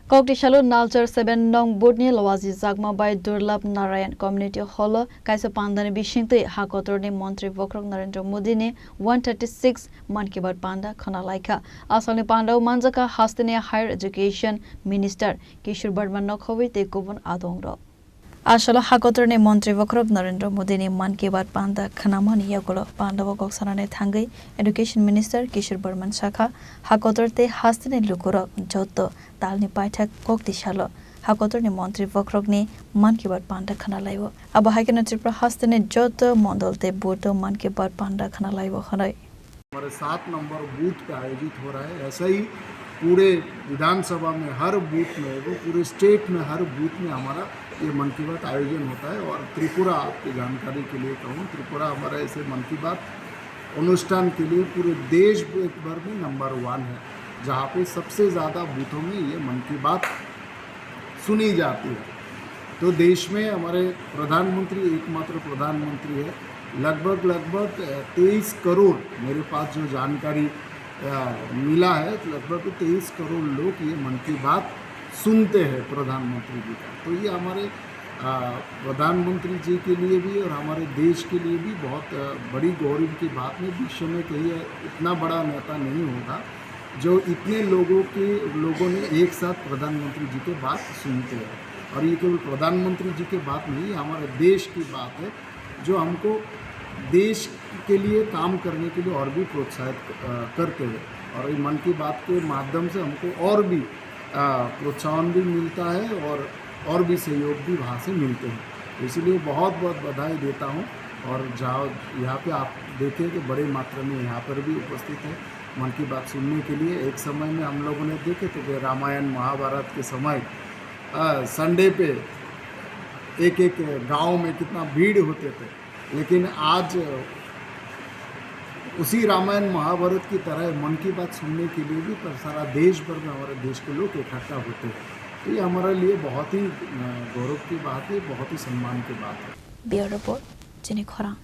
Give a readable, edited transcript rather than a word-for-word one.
Koktishalu Nalchar 7 Nong Budni Lawazi Zagma by Durlab Narayan Community Hall Kaisa Pandani Bishingte Hakotorni Montri Vokrok Narendra Modi ne 136 Man Ki Baat Panda Khana Laika Asalni Panda Manjaka Hastania Higher Education Minister Kishore Burman Nokhowi te Kubun Adongro Ashala Hakotorni Montri Vokrok Narendra Modi ne Man Ki Baat Panda Khana Mani Yagolo Panda Vokok Sanane Thangai Education Minister Kishore Burman Shakha Hakotorte Hastani Lukuro Joto Talni Paithak Koktishalu Hakotorni Montri Vokrokni Man Ki Baat Panda Khana Laibo Aba Haikena Tripura Hastani Joto Mondolte Boto Man Ki Baat Panda Khana Laibo Khanai हमारे 7 number booth पे आयोजित हो रहा है। ऐसा ही पूरे विधानसभा में हर booth में वो पूरे स्टेट में हर बूथ में हमारा ये मन की बात आयोजन होता है। और त्रिपुरा आपकी जानकारी के लिए कहूँ, त्रिपुरा हमारा ऐसे मन की बात अनुष्ठान के लिए पूरे देश भर में नंबर 1 है, जहाँ पे सबसे ज़्यादा बूथों में ये मन की बात सुनी जाती है। तो देश में हमारे प्रधानमंत्री एकमात्र प्रधानमंत्री है। लगभग 23 करोड़ मेरे पास जो जानकारी मिला है, लगभग 23 करोड़ लोग ये मन की बात सुनते हैं प्रधानमंत्री जी का। तो ये हमारे प्रधानमंत्री जी के लिए भी और हमारे देश के लिए भी बहुत बड़ी गौरव की बात है। विश्व में कहीं इतना बड़ा नेता नहीं होगा जो इतने लोगों ने एक साथ प्रधानमंत्री जी के बात सुनते हैं। और ये केवल प्रधानमंत्री जी की बात नहीं, हमारे देश की बात है जो हमको देश के लिए काम करने के लिए और भी प्रोत्साहित करते हैं। और ये मन की बात के माध्यम से हमको और भी प्रोत्साहन भी मिलता है और भी सहयोग भी वहाँ से मिलते हैं। इसलिए बहुत बहुत बधाई देता हूँ। और जहाँ यहाँ पे आप देखें कि बड़े मात्रा में यहाँ पर भी उपस्थित है मन की बात सुनने के लिए। एक समय में हम लोगों ने देखे थे कि रामायण महाभारत के समय संडे पे एक गांव में कितना भीड़ होते थे, लेकिन आज उसी रामायण महाभारत की तरह मन की बात सुनने के लिए भी सारा देश भर में हमारे देश के लोग इकट्ठा होते हैं। तो ये हमारे लिए बहुत ही गौरव की बात है, बहुत ही सम्मान की बात है। ब्यूरो रिपोर्ट जिन्हें खोरा।